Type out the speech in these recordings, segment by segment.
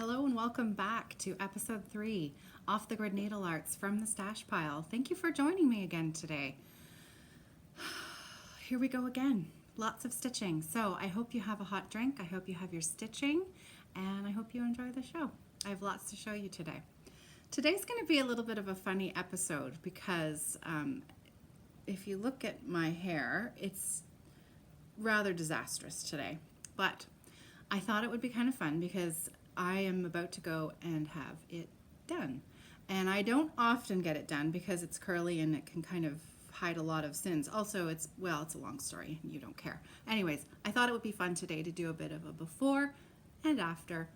Hello and welcome back to episode 3, Off the Grid Needlearts from the Stash Pile. Thank you for joining me again today. Here we go again. Lots of stitching. So I hope you have a hot drink. I hope you have your stitching, and I hope you enjoy the show. I have lots to show you today. Today's going to be a little bit of a funny episode because if you look at my hair, it's rather disastrous today. But I thought it would be kind of fun because I am about to go and have it done. And I don't often get it done because it's curly and it can kind of hide a lot of sins. Also, it's a long story. You don't care. Anyways, I thought it would be fun today to do a bit of a before and after.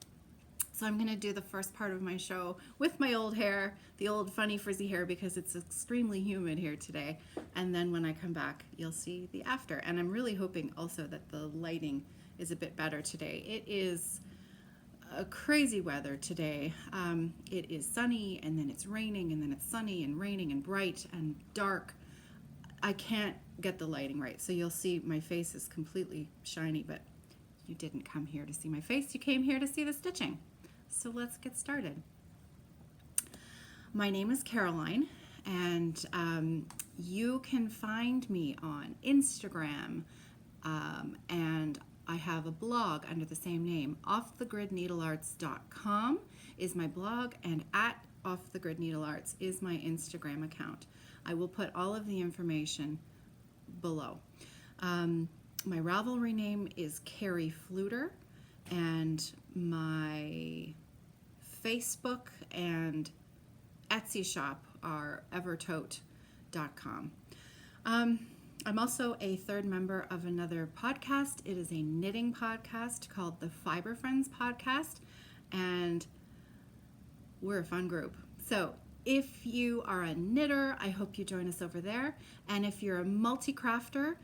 So I'm going to do the first part of my show with my old hair, the old funny frizzy hair, because it's extremely humid here today. And then when I come back, you'll see the after. And I'm really hoping also that the lighting is a bit better today. It is a crazy weather today. It is sunny and then it's raining and then it's sunny and raining and bright and dark. I can't get the lighting right, so you'll see my face is completely shiny, but you didn't come here to see my face, you came here to see the stitching. So let's get started. My name is Caroline, and you can find me on Instagram, and I have a blog under the same name. offthegridneedlearts.com is my blog, and at offthegridneedlearts is my Instagram account. I will put all of the information below. My Ravelry name is Carrie Fluter, and my Facebook and Etsy shop are evertote.com. I'm also a third member of another podcast. It is a knitting podcast called the Fiber Friends Podcast, and we're a fun group. So if you are a knitter, I hope you join us over there. And if you're a multi-crafter,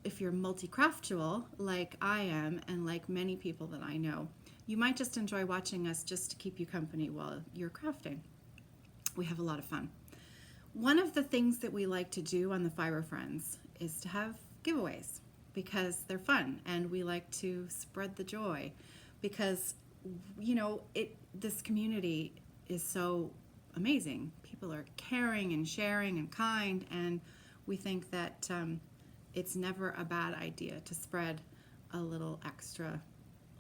if you're multi-craftual like I am and like many people that I know, you might just enjoy watching us just to keep you company while you're crafting. We have a lot of fun. One of the things that we like to do on the Fiber Friends is to have giveaways because they're fun, and we like to spread the joy because, you know, this community is so amazing. People are caring and sharing and kind, and we think that it's never a bad idea to spread a little extra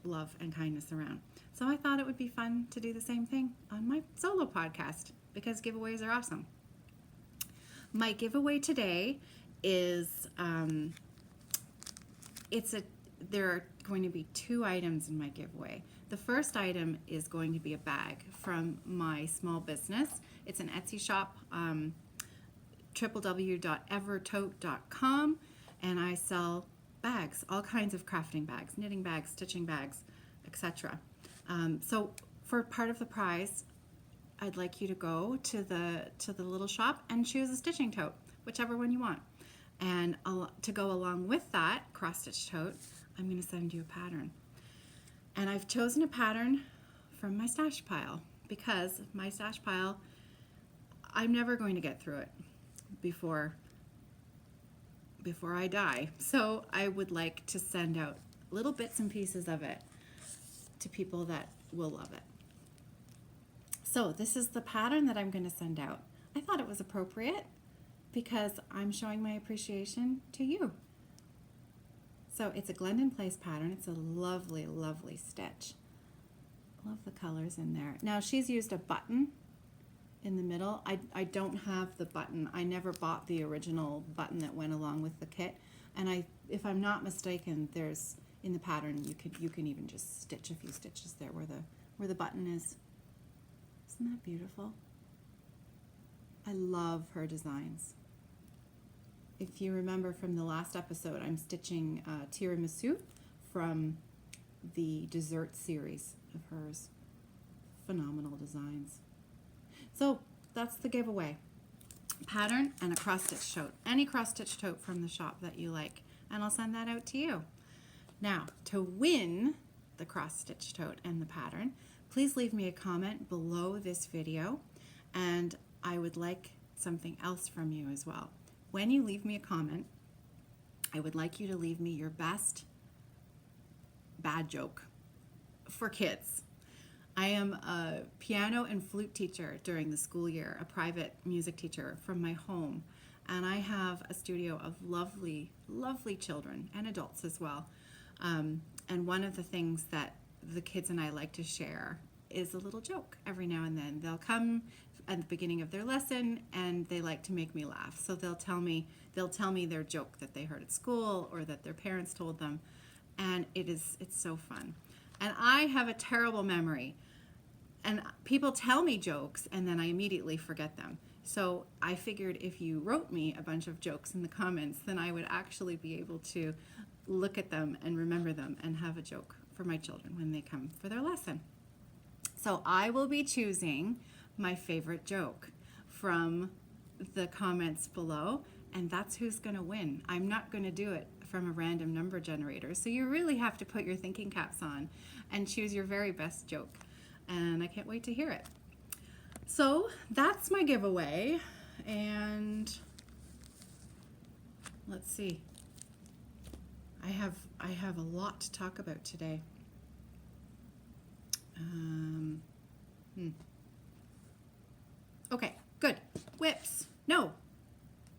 love and kindness around. So I thought it would be fun to do the same thing on my solo podcast because giveaways are awesome. My giveaway today is there are going to be 2 items in my giveaway. The first item is going to be a bag from my small business. It's an Etsy shop, www.evertote.com, and I sell bags, all kinds of crafting bags, knitting bags, stitching bags, etc. So for part of the prize, I'd like you to go to the little shop and choose a stitching tote, whichever one you want. And to go along with that cross-stitch tote, I'm going to send you a pattern. And I've chosen a pattern from my stash pile because my stash pile, I'm never going to get through it before I die. So I would like to send out little bits and pieces of it to people that will love it. So this is the pattern that I'm going to send out. I thought it was appropriate because I'm showing my appreciation to you. So it's a Glendon Place pattern. It's a lovely, lovely stitch. Love the colors in there. Now she's used a button in the middle. I don't have the button. I never bought the original button that went along with the kit. And if I'm not mistaken, there's in the pattern you can even just stitch a few stitches there where the button is. Isn't that beautiful? I love her designs. If you remember from the last episode, I'm stitching tiramisu from the dessert series of hers. Phenomenal designs. So that's the giveaway. Pattern and a cross-stitch tote. Any cross-stitch tote from the shop that you like, and I'll send that out to you. Now, to win the cross-stitch tote and the pattern, please leave me a comment below this video, and I would like something else from you as well. When you leave me a comment, I would like you to leave me your best bad joke for kids. I am a piano and flute teacher during the school year, a private music teacher from my home. And I have a studio of lovely, lovely children and adults as well. And one of the things that the kids and I like to share is a little joke every now and then. They'll come at the beginning of their lesson and they like to make me laugh. So they'll tell me their joke that they heard at school or that their parents told them. And it's so fun. And I have a terrible memory. And people tell me jokes and then I immediately forget them. So I figured if you wrote me a bunch of jokes in the comments, then I would actually be able to look at them and remember them and have a joke for my children when they come for their lesson. So I will be choosing my favorite joke from the comments below, and that's who's going to win. I'm not going to do it from a random number generator. So you really have to put your thinking caps on and choose your very best joke. And I can't wait to hear it. So that's my giveaway, and let's see. I have a lot to talk about today. Okay, good. Whips. No.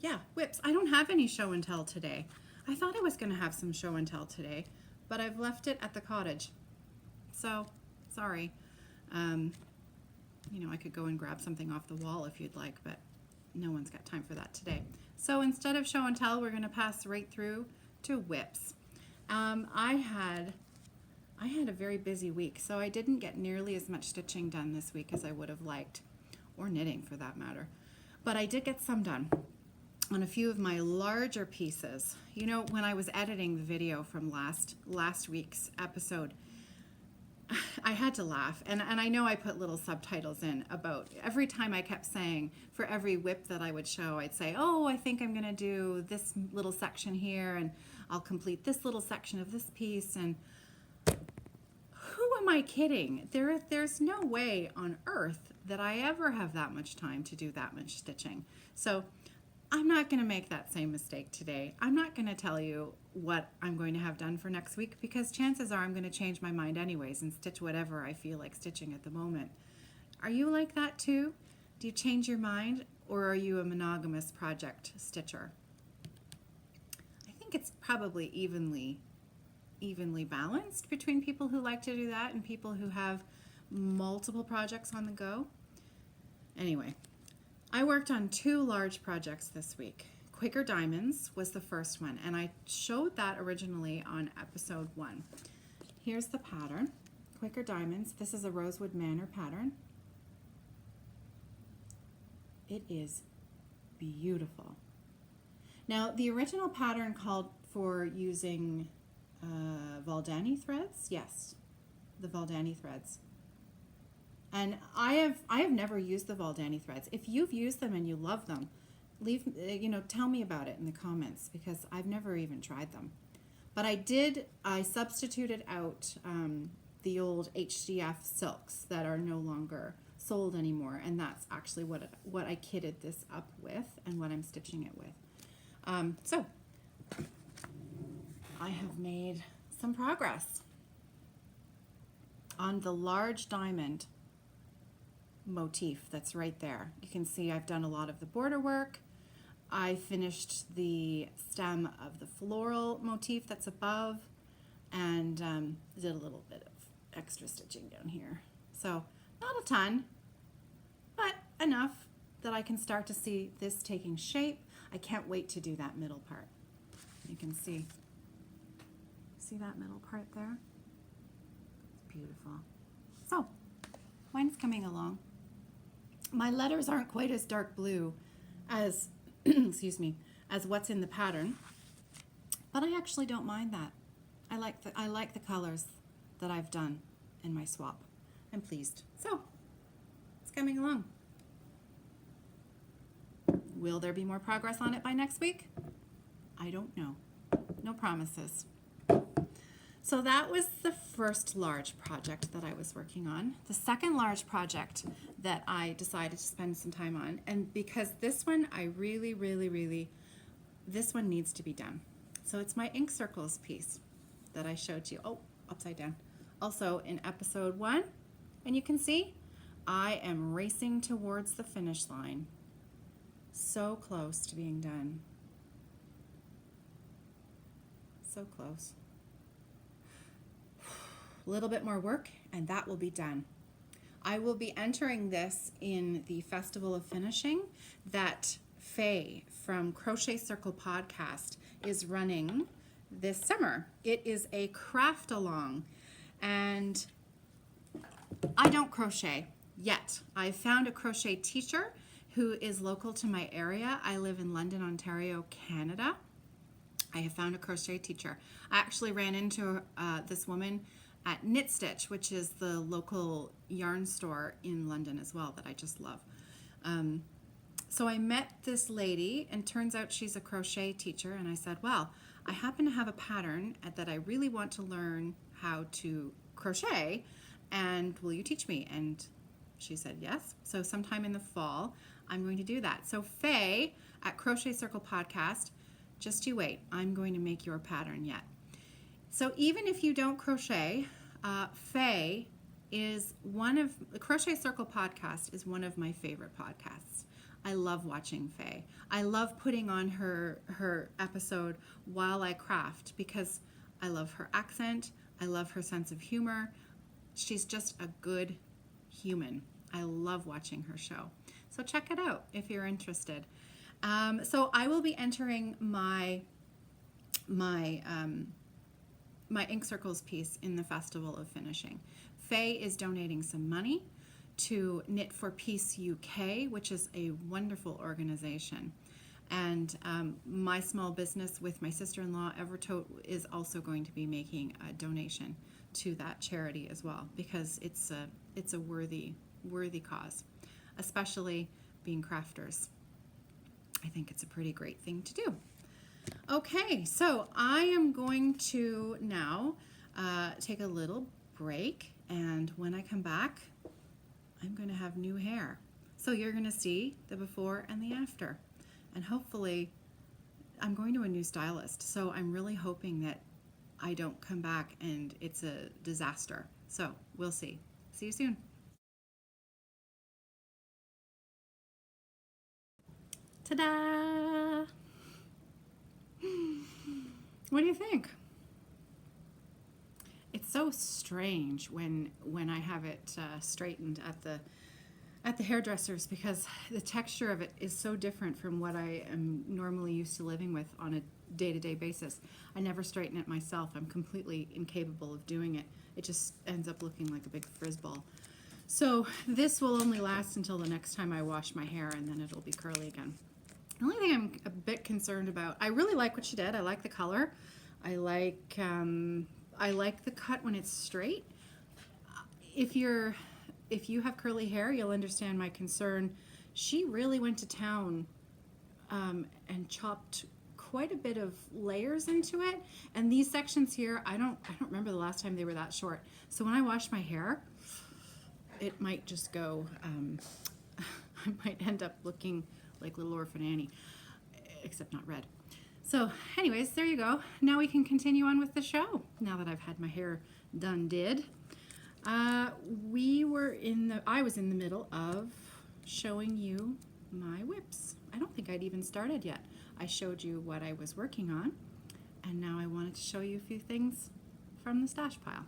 Yeah, whips. I don't have any show and tell today. I thought I was going to have some show and tell today, but I've left it at the cottage. So, sorry. I could go and grab something off the wall if you'd like, but no one's got time for that today. So instead of show and tell, we're going to pass right through to whips. I had a very busy week, so I didn't get nearly as much stitching done this week as I would have liked, or knitting for that matter. But I did get some done on a few of my larger pieces. When I was editing the video from last week's episode, I had to laugh, and I know I put little subtitles in about every time I kept saying, for every whip that I would show, I'd say, oh, I think I'm going to do this little section here, and I'll complete this little section of this piece, and who am I kidding? There's no way on earth that I ever have that much time to do that much stitching. So I'm not going to make that same mistake today. I'm not going to tell you what I'm going to have done for next week, because chances are I'm going to change my mind anyways and stitch whatever I feel like stitching at the moment. Are you like that too? Do you change your mind, or are you a monogamous project stitcher? I think it's probably evenly balanced between people who like to do that and people who have multiple projects on the go. Anyway, I worked on 2 large projects this week. Quicker Diamonds was the first one, and I showed that originally on episode 1. Here's the pattern. Quicker Diamonds. This is a Rosewood Manor pattern. It is beautiful. Now, the original pattern called for using Valdani threads. Yes, the Valdani threads. And I have never used the Valdani threads. If you've used them and you love them, tell me about it in the comments, because I've never even tried them. But I substituted out the old HDF silks that are no longer sold anymore, and that's actually what I kitted this up with and what I'm stitching it with. So I have made some progress on the large diamond motif that's right there. You can see I've done a lot of the border work. I finished the stem of the floral motif that's above, and did a little bit of extra stitching down here. So not a ton, but enough that I can start to see this taking shape. I can't wait to do that middle part. You can see that middle part there? It's beautiful. So mine's coming along. My letters aren't quite as dark blue as excuse me, as what's in the pattern, but I actually don't mind that. I like the colors that I've done in my swap. I'm pleased. So it's coming along. Will there be more progress on it by next week? I don't know. No promises. So that was the first large project that I was working on. The second large project that I decided to spend some time on, and because this one I really, this one needs to be done. So it's my ink circles piece that I showed you. Oh, upside down. Also in episode 1, And you can see I am racing towards the finish line. So close to being done. So close. A little bit more work and that will be done. I will be entering this in the Festival of Finishing that Faye from Crochet Circle Podcast is running this summer. It is a craft along, and I don't crochet yet. I found a crochet teacher who is local to my area. I live in London, Ontario, Canada. I have found a crochet teacher. I actually ran into this woman at Knit Stitch, which is the local yarn store in London as well that I just love. So I met this lady, and turns out she's a crochet teacher, and I said, well, I happen to have a pattern that I really want to learn how to crochet, and will you teach me? And she said yes. So sometime in the fall, I'm going to do that. So Faye at Crochet Circle Podcast, just you wait, I'm going to make your pattern yet. So even if you don't crochet, Faye is the Crochet Circle Podcast is one of my favorite podcasts. I love watching Faye. I love putting on her episode while I craft because I love her accent. I love her sense of humor. She's just a good human. I love watching her show. So check it out if you're interested. So I will be entering my Ink Circles piece in the Festival of Finishing. Faye is donating some money to Knit for Peace UK, which is a wonderful organization. And my small business with my sister-in-law, Evertote, is also going to be making a donation to that charity as well, because it's a worthy cause, especially being crafters. I think it's a pretty great thing to do. Okay, so I am going to now take a little break, and when I come back, I'm going to have new hair. So you're going to see the before and the after. And hopefully, I'm going to a new stylist, so I'm really hoping that I don't come back and it's a disaster. So we'll see. See you soon. Ta-da! What do you think? It's so strange when I have it straightened at the hairdressers, because the texture of it is so different from what I am normally used to living with on a day-to-day basis. I never straighten it myself. I'm completely incapable of doing it. It just ends up looking like a big frizz ball. So this will only last until the next time I wash my hair, and then it'll be curly again. The only thing I'm a bit concerned about, I really like what she did. I like the color. I like the cut when it's straight. If you have curly hair, you'll understand my concern. She really went to town and chopped quite a bit of layers into it. And these sections here, I don't remember the last time they were that short. So when I wash my hair, it might just go, I might end up looking like Little Orphan Annie, except not red. So anyways, there you go. Now we can continue on with the show, now that I've had my hair done did. I was in the middle of showing you my whips. I don't think I'd even started yet. I showed you what I was working on, and now I wanted to show you a few things from the stash pile.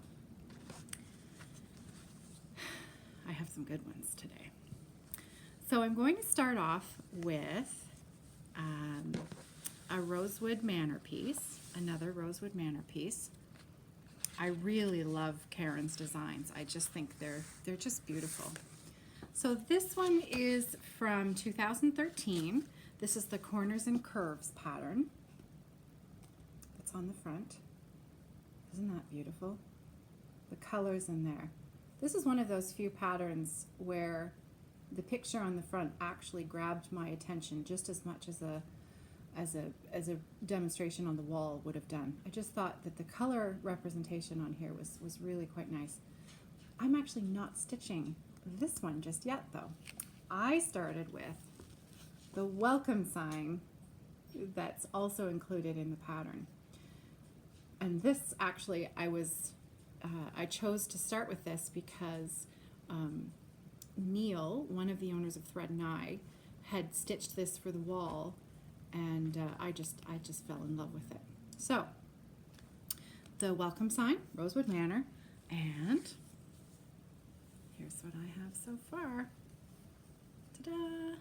I have some good ones today. So I'm going to start off with a Rosewood Manor piece, another Rosewood Manor piece. I really love Karen's designs. I just think they're just beautiful. So this one is from 2013. This is the Corners and Curves pattern. It's on the front. Isn't that beautiful? The colors in there. This is one of those few patterns where the picture on the front actually grabbed my attention just as much as a demonstration on the wall would have done. I just thought that the color representation on here was really quite nice. I'm actually not stitching this one just yet though. I started with the welcome sign that's also included in the pattern. And this actually, I chose to start with this because Neil, one of the owners of Thread and I, had stitched this for the wall, and I just fell in love with it. So the welcome sign, Rosewood Manor, and here's what I have so far. Ta-da!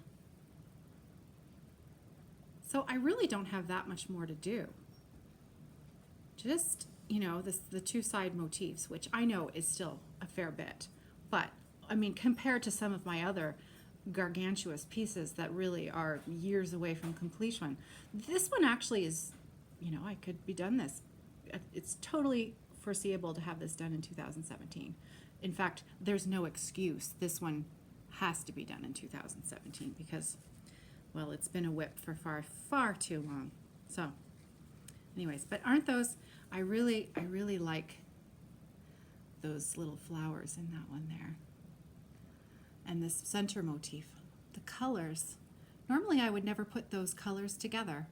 So I really don't have that much more to do. Just, you know, the two side motifs, which I know is still a fair bit, but I mean, compared to some of my other gargantuous pieces that really are years away from completion, this one actually is, you know, I could be done this. It's totally foreseeable to have this done in 2017. In fact, there's no excuse. This one has to be done in 2017 because, well, it's been a whip for far too long. So anyways, but aren't those, I really like those little flowers in that one there. And this center motif, the colors. Normally I would never put those colors together,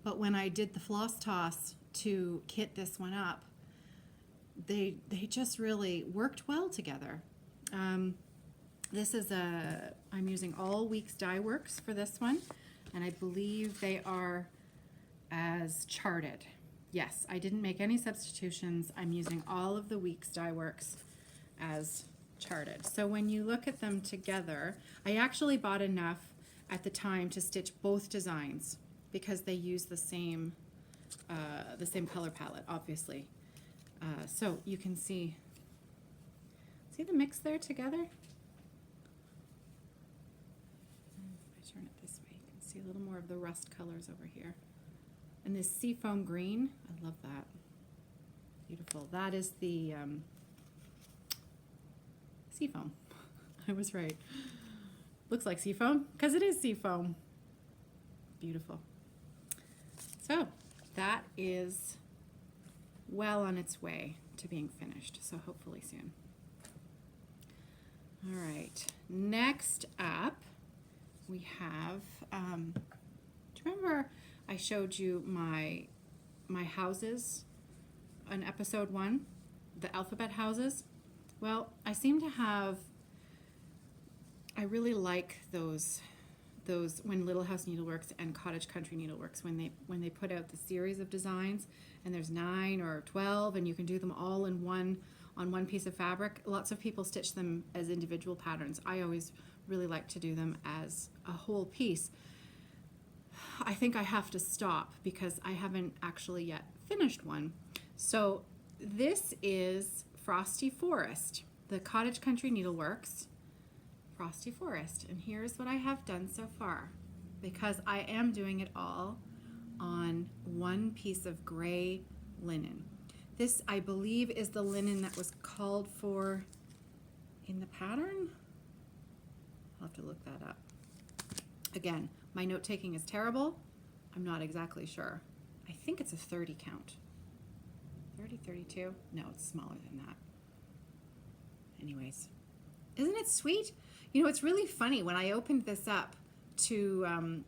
but when I did the floss toss to kit this one up, they just really worked well together. This is I'm using All Weeks Dye Works for this one, and I believe they are as charted. Yes, I didn't make any substitutions. I'm using all of the Weeks Dye Works as charted. So when you look at them together, I actually bought enough at the time to stitch both designs because they use the same color palette, obviously. So you can see the mix there together? If I turn it this way, you can see a little more of the rust colors over here. And this seafoam green, I love that. Beautiful. That is the seafoam. I was right. Looks like seafoam because it is seafoam. Beautiful. So that is well on its way to being finished, so hopefully soon. All right, next up we have, do you remember I showed you my houses on episode 1, the alphabet houses? Well, I seem to have, I really like those when Little House Needleworks and Cottage Country Needleworks, when they put out the series of designs, and there's 9 or 12 and you can do them all in on one piece of fabric. Lots of people stitch them as individual patterns. I always really like to do them as a whole piece. I think I have to stop because I haven't actually yet finished one. So this is Frosty Forest, the Cottage Country Needleworks Frosty Forest, and here's what I have done so far, because I am doing it all on one piece of gray linen. This, I believe, is the linen that was called for in the pattern. I'll have to look that up. Again, my note taking is terrible. I'm not exactly sure. I think it's a 30 count. 30, 32? No, it's smaller than that. Anyways, isn't it sweet? You know, it's really funny. When I opened this up to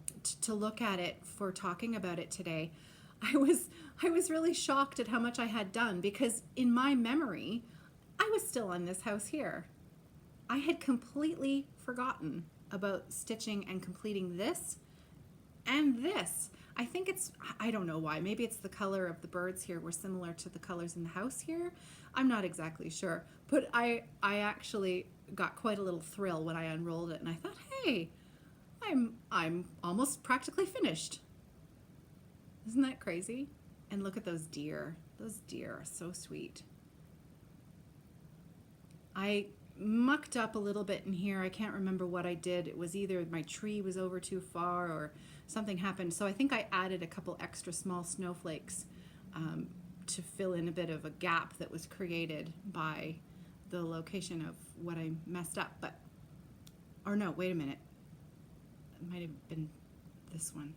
look at it for talking about it today, I was really shocked at how much I had done, because in my memory, I was still on this house here. I had completely forgotten about stitching and completing this and this. I think it's, I don't know why. Maybe it's the color of the birds here were similar to the colors in the house here. I'm not exactly sure. But I actually got quite a little thrill when I unrolled it, and I thought, hey, I'm almost practically finished. Isn't that crazy? And look at those deer. Those deer are so sweet. I mucked up a little bit in here. I can't remember what I did. It was either my tree was over too far or something happened. So I think I added a couple extra small snowflakes to fill in a bit of a gap that was created by the location of what I messed up. But, or no, wait a minute. It might have been this one.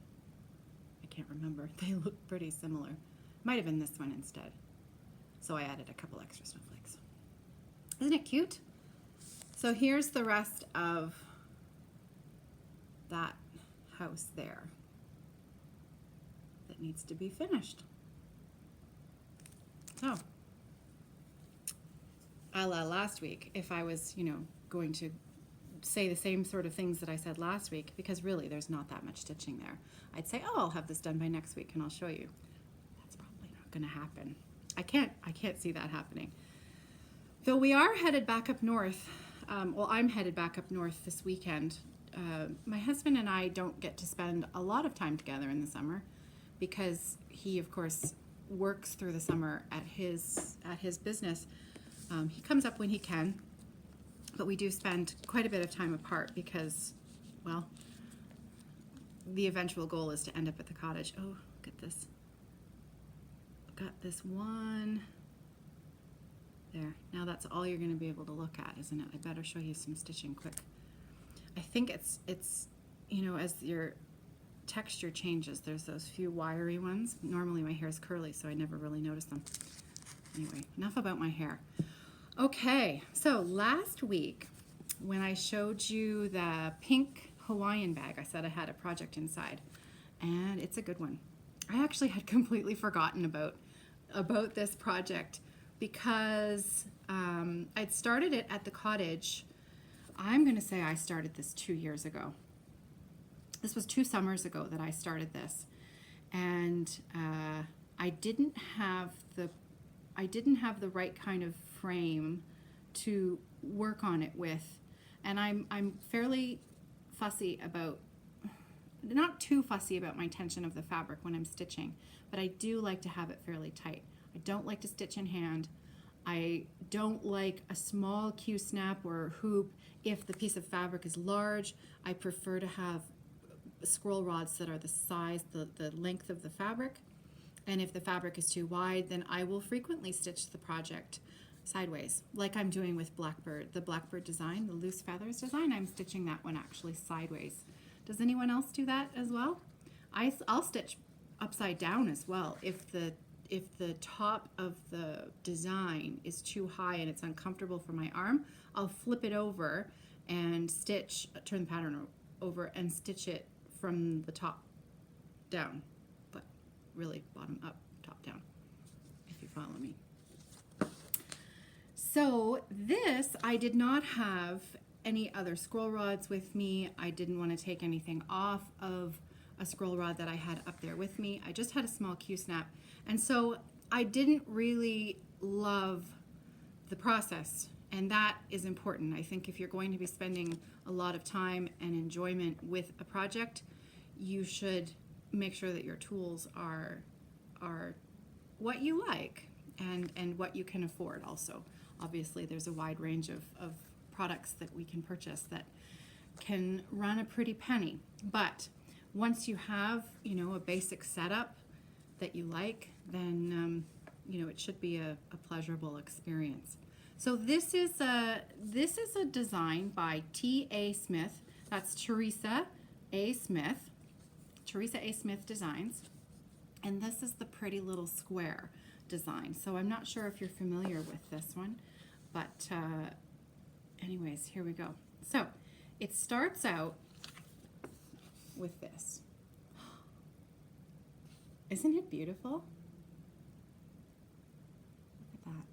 I can't remember. They look pretty similar. Might have been this one instead. So I added a couple extra snowflakes. Isn't it cute? So here's the rest of that house there that needs to be finished. So a la last week, if I was, going to say the same sort of things that I said last week, because really there's not that much stitching there. I'd say, oh, I'll have this done by next week and I'll show you. That's probably not going to happen. I can't see that happening. Though we are headed back up north. Well, I'm headed back up north this weekend. My husband and I don't get to spend a lot of time together in the summer because he, of course, works through the summer at his business. He comes up when he can, but we do spend quite a bit of time apart because, well, the eventual goal is to end up at the cottage. Oh, look at this. Got this one. There. Now that's all you're going to be able to look at, isn't it? I better show you some stitching quick. I think it's as your texture changes, there's those few wiry ones. Normally my hair is curly, so I never really notice them. Anyway, enough about my hair. Okay, so last week when I showed you the pink Hawaiian bag, I said I had a project inside, and it's a good one. I actually had completely forgotten about this project because I'd started it at the cottage. I'm going to say I started this 2 years ago. This was 2 summers ago that I started this, and I didn't have the right kind of frame to work on it with, and I'm fairly fussy about, not too fussy about my tension of the fabric when I'm stitching, but I do like to have it fairly tight. I don't like to stitch in hand. I don't like a small Q-snap or hoop if the piece of fabric is large. I prefer to have scroll rods that are the size, the length of the fabric. And if the fabric is too wide, then I will frequently stitch the project sideways, like I'm doing with Blackbird. The Blackbird design, the loose feathers design, I'm stitching that one actually sideways. Does anyone else do that as well? I'll stitch upside down as well. If the top of the design is too high and it's uncomfortable for my arm, I'll flip it over and turn the pattern over and stitch it from the top down, but really bottom up, top down, if you follow me. So this, I did not have any other scroll rods with me. I didn't want to take anything off of a scroll rod that I had up there with me. I just had a small Q-snap. And so I didn't really love the process, and that is important. I think if you're going to be spending a lot of time and enjoyment with a project, you should make sure that your tools are what you like and what you can afford also. Obviously, there's a wide range of products that we can purchase that can run a pretty penny. But once you have, a basic setup that you like, then it should be a pleasurable experience. So this is a design by T.A. Smith. That's Teresa A. Smith. Teresa A. Smith Designs. And this is the pretty little square design. So I'm not sure if you're familiar with this one, but anyways, here we go. So it starts out with this. Isn't it beautiful? Look at that.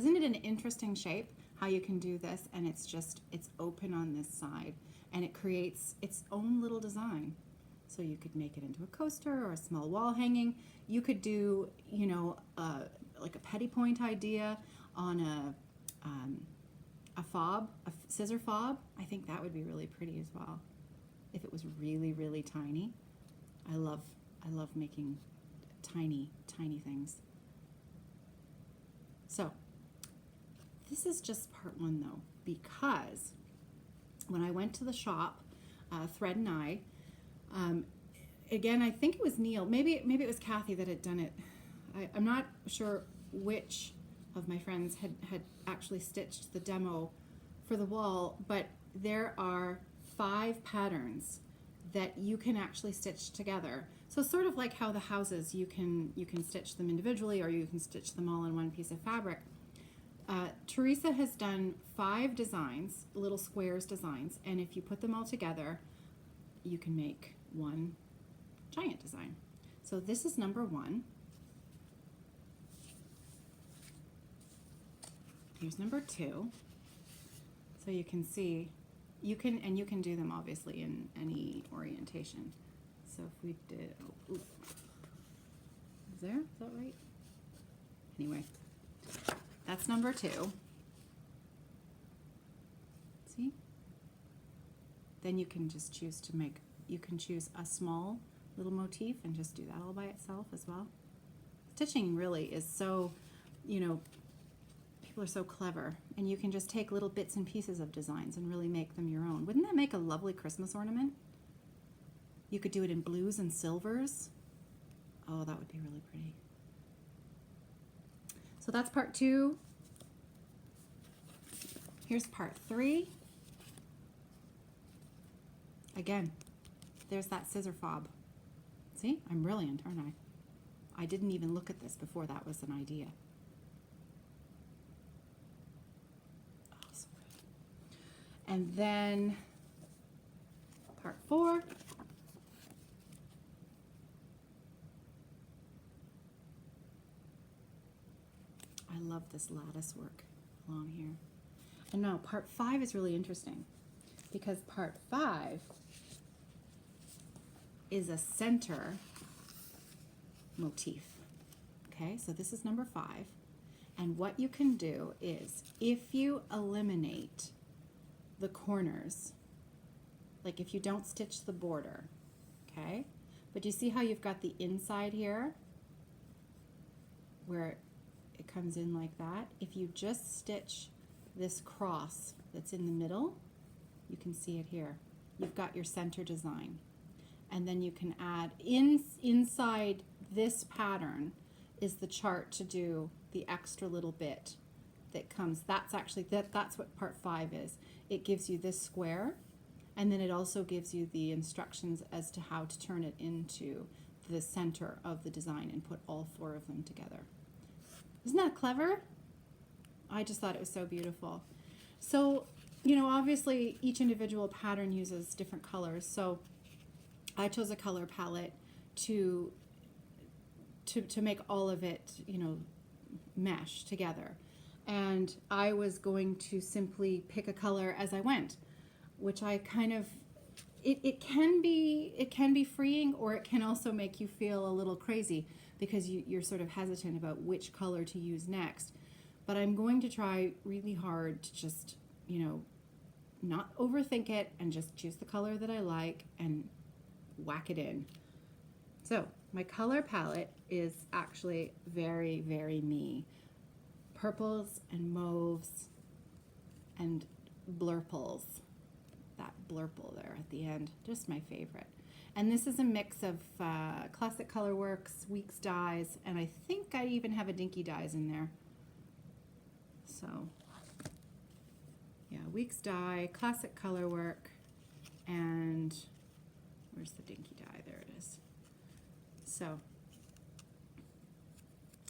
Isn't it an interesting shape, how you can do this and it's open on this side and it creates its own little design. So you could make it into a coaster or a small wall hanging. You could do, like a petty point idea on a fob, a scissor fob. I think that would be really pretty as well. If it was really, really tiny. I love making tiny things. So this is just part one though, because when I went to the shop, Thread and I, again, I think it was Neil, maybe it was Kathy that had done it. I'm not sure which of my friends had actually stitched the demo for the wall, but there are 5 patterns that you can actually stitch together. So sort of like how the houses, you can stitch them individually or you can stitch them all in one piece of fabric. Teresa has done 5 designs, little squares designs, and if you put them all together, you can make one giant design. So this is number 1. Here's number 2. So you can see, you can do them obviously in any orientation. So if we did, oh, ooh. Is that right? Anyway, that's number 2. See? Then you can just choose to make, you can choose a small little motif and just do that all by itself as well. Stitching really is so, you know, people are so clever, and you can just take little bits and pieces of designs and really make them your own. Wouldn't that make a lovely Christmas ornament? You could do it in blues and silvers. Oh, that would be really pretty. So that's part 2. Here's part 3. Again, there's that scissor fob. See, I'm brilliant, aren't I? I didn't even look at this before that was an idea. Oh, so good. And then part 4. I love this lattice work along here. And now part 5 is really interesting because part 5 is a center motif. Okay, so this is number 5. And what you can do is, if you eliminate the corners, like if you don't stitch the border, okay, but you see how you've got the inside here where it comes in like that? If you just stitch this cross that's in the middle, you can see it here. You've got your center design. And then you can add inside this pattern is the chart to do the extra little bit that comes. That's actually, that's what part 5 is. It gives you this square, and then it also gives you the instructions as to how to turn it into the center of the design and put all 4 of them together. Isn't that clever? I just thought it was so beautiful. So, you know, obviously each individual pattern uses different colors. So I chose a color palette to make all of it, you know, mesh together. And I was going to simply pick a color as I went, which I kind of, it can be freeing, or it can also make you feel a little crazy because you're sort of hesitant about which color to use next. But I'm going to try really hard to just, you know, not overthink it and just choose the color that I like and whack it in. So my color palette is actually very, very me. Purples and mauves and blurples. That blurple there at the end, just my favorite. And this is a mix of Classic Colorworks, Weeks dyes, and I think I even have a Dinky dyes in there. So, yeah, Weeks dye, Classic Colorwork, and where's the Dinky dye? There it is. So,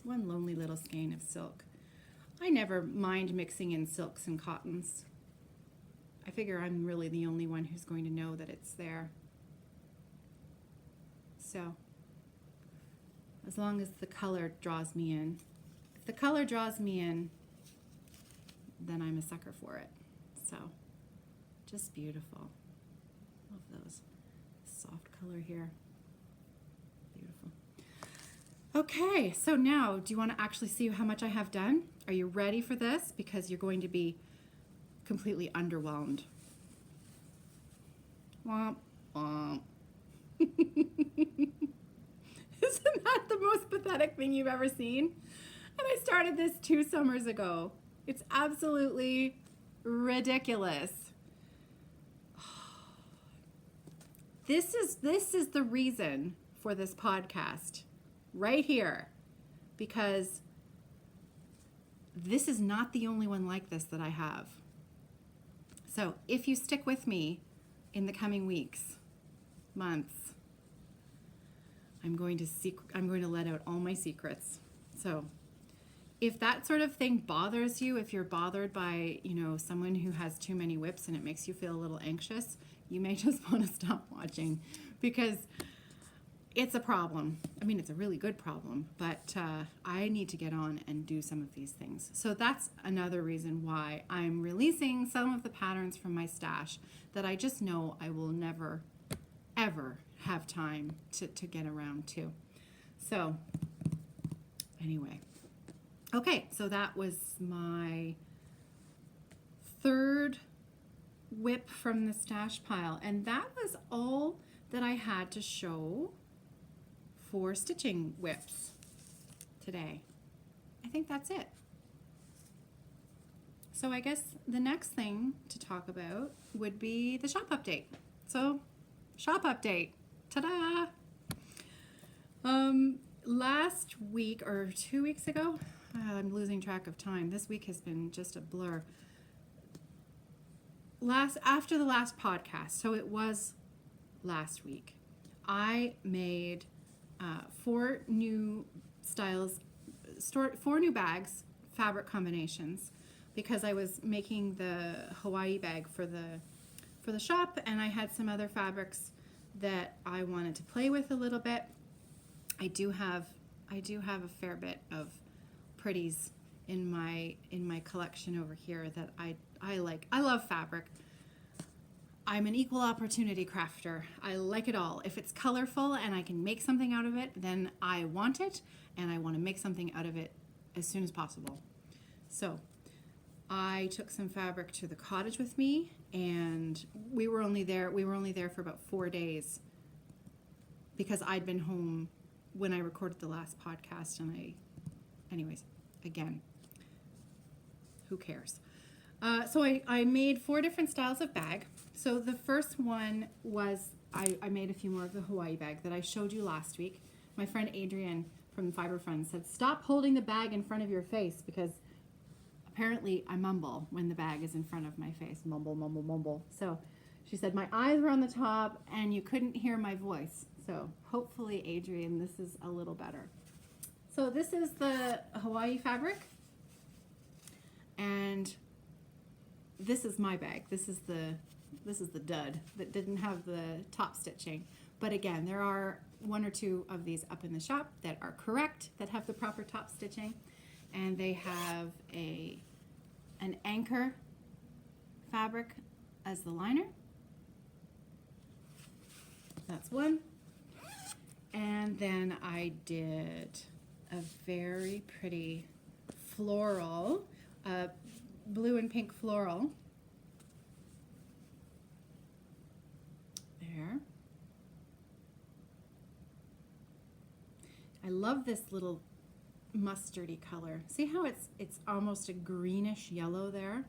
one lonely little skein of silk. I never mind mixing in silks and cottons. I figure I'm really the only one who's going to know that it's there. So, as long as the color draws me in. If the color draws me in, then I'm a sucker for it. So, just beautiful. Love those. Soft color here. Beautiful. Okay, so now, do you want to actually see how much I have done? Are you ready for this? Because you're going to be completely underwhelmed. Womp, womp. Isn't that the most pathetic thing you've ever seen? And I started this 2 summers ago. It's absolutely ridiculous. This is the reason for this podcast right here, because this is not the only one like this that I have. So if you stick with me in the coming weeks, months, I'm going to let out all my secrets. So if that sort of thing bothers you, if you're bothered by, you know, someone who has too many whips and it makes you feel a little anxious, you may just want to stop watching, because it's a problem. I mean, it's a really good problem, but I need to get on and do some of these things. So that's another reason why I'm releasing some of the patterns from my stash that I just know I will never, ever have time to get around to. So anyway, okay, so that was my third whip from the stash pile, and that was all that I had to show for stitching whips today. I think that's it. So I guess the next thing to talk about would be the shop update. So, shop update. Ta-da! Last week or 2 weeks ago, I'm losing track of time. This week has been just a blur. After the last podcast, so it was last week, I made 4 new styles, 4 new bags, fabric combinations, because I was making the Hawaii bag for the shop, and I had some other fabrics that I wanted to play with a little bit. I do have a fair bit of pretties in my collection over here that I like. I love fabric. I'm an equal opportunity crafter. I like it all. If it's colorful and I can make something out of it, then I want it, and I want to make something out of it as soon as possible. So I took some fabric to the cottage with me, and we were only there for about 4 days because I'd been home when I recorded the last podcast, and anyways, again, who cares? So I made 4 different styles of bag. So the first one was, I made a few more of the Hawaii bag that I showed you last week. My friend Adrienne from Fiber Friends said, stop holding the bag in front of your face, because apparently I mumble when the bag is in front of my face. Mumble, mumble, mumble. So she said my eyes were on the top and you couldn't hear my voice. So hopefully, Adrienne, this is a little better. So this is the Hawaii fabric, and this is my bag. This is the dud that didn't have the top stitching. But again, there are 1 or 2 of these up in the shop that are correct, that have the proper top stitching, and they have an anchor fabric as the liner. That's one. And then I did a very pretty floral, blue and pink floral. There. I love this little mustardy color. See how it's almost a greenish yellow there?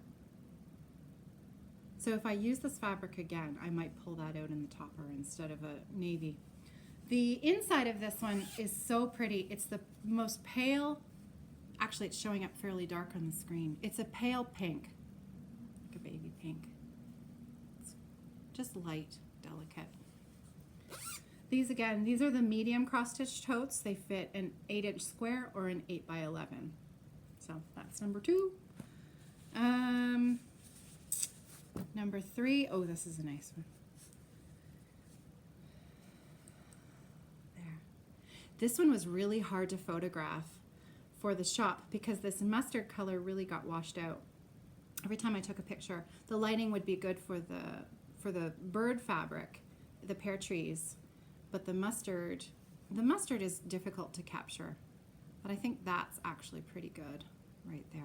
So if I use this fabric again, I might pull that out in the topper instead of a navy. The inside of this one is so pretty. It's the most pale, actually it's showing up fairly dark on the screen. It's a pale pink, like a baby pink. It's just light, delicate. These are the medium cross-stitch totes. They fit an 8-inch square or an 8x11. So that's number 2. Number 3, oh, this is a nice one. There. This one was really hard to photograph for the shop because this mustard color really got washed out. Every time I took a picture, the lighting would be good for the bird fabric, the pear trees, but the mustard is difficult to capture. But I think that's actually pretty good right there.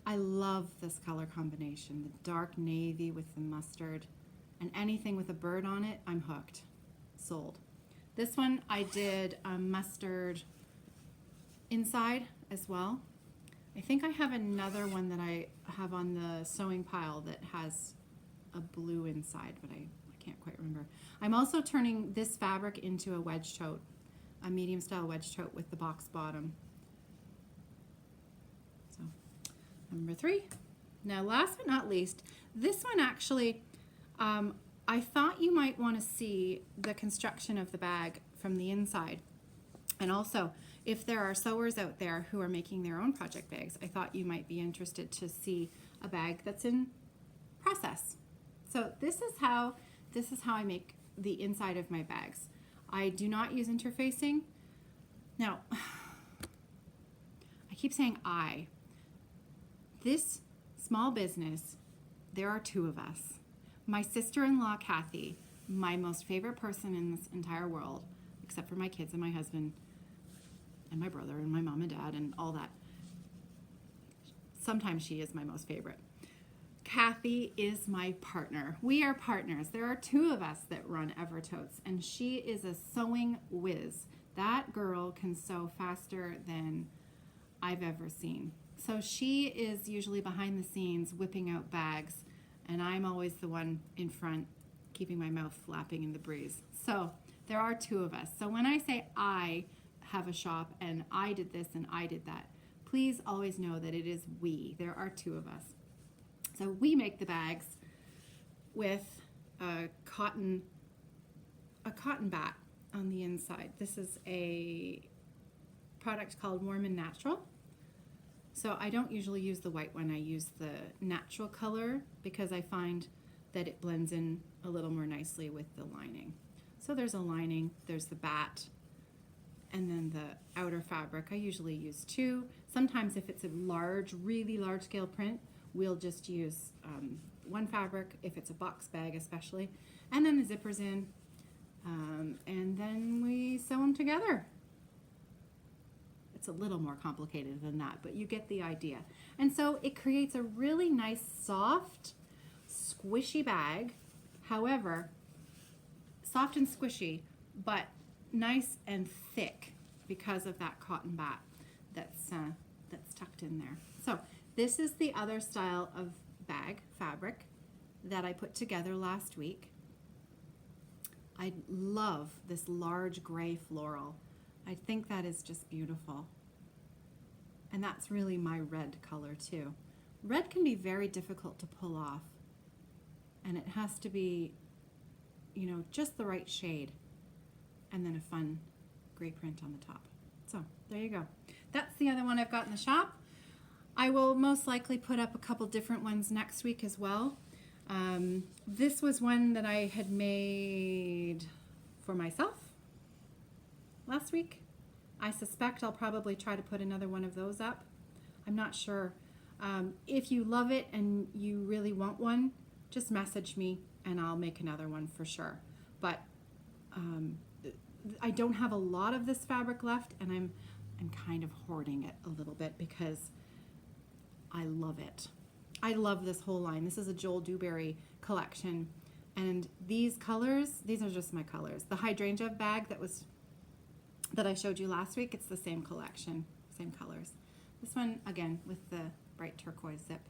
I love this color combination, the dark navy with the mustard, and anything with a bird on it, I'm hooked. Sold. This one I did a mustard inside as well. I think I have another one that I have on the sewing pile that has a blue inside, but I can't quite remember. I'm also turning this fabric into a wedge tote, a medium style wedge tote with the box bottom. So, number 3. Now, last but not least, this one actually, I thought you might want to see the construction of the bag from the inside. And also, if there are sewers out there who are making their own project bags, I thought you might be interested to see a bag that's in process. So this is how I make the inside of my bags. I do not use interfacing. Now, I keep saying this small business, there are two of us. My sister-in-law, Kathy, my most favorite person in this entire world, except for my kids and my husband and my brother and my mom and dad and all that. Sometimes she is my most favorite. Kathy is my partner. We are partners. There are two of us that run Evertotes, and she is a sewing whiz. That girl can sew faster than I've ever seen. So she is usually behind the scenes whipping out bags, and I'm always the one in front keeping my mouth flapping in the breeze. So there are two of us. So when I say I have a shop and I did this and I did that, please always know that it is we. There are two of us. So we make the bags with a cotton bat on the inside. This is a product called Warm and Natural. So I don't usually use the white one. I use the natural color because I find that it blends in a little more nicely with the lining. So there's a lining, there's the bat, and then the outer fabric. I usually use two. Sometimes if it's a really large scale print, we'll just use one fabric, if it's a box bag especially, and then the zippers in, and then we sew them together. It's a little more complicated than that, but you get the idea. And so it creates a really nice, soft, squishy bag. However, soft and squishy, but nice and thick because of that cotton bat that's tucked in there. So this is the other style of bag fabric that I put together last week. I love this large gray floral. I think that is just beautiful. And that's really my red color too. Red can be very difficult to pull off, and it has to be, just the right shade, and then a fun gray print on the top. So there you go. That's the other one I've got in the shop. I will most likely put up a couple different ones next week as well. This was one that I had made for myself last week. I suspect I'll probably try to put another one of those up. I'm not sure. If you love it and you really want one, just message me and I'll make another one for sure. But I don't have a lot of this fabric left, and I'm kind of hoarding it a little bit because I love it. I love this whole line. This is a Joel Dewberry collection, and these colors, these are just my colors. The hydrangea bag that I showed you last week, it's the same collection, same colors. This one, again, with the bright turquoise zip,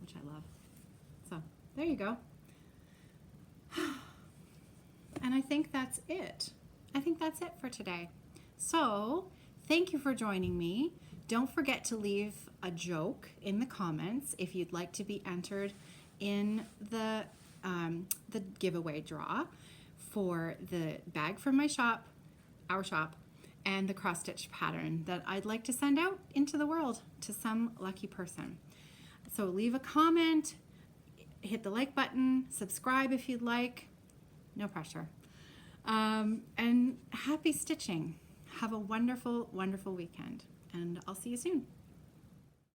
which I love. So there you go. And I think that's it. I think that's it for today. So thank you for joining me. Don't forget to leave a joke in the comments if you'd like to be entered in the giveaway draw for the bag from my shop, our shop, and the cross stitch pattern that I'd like to send out into the world to some lucky person. So leave a comment, hit the like button, subscribe if you'd like, no pressure. And happy stitching. Have a wonderful, wonderful weekend, and I'll see you soon.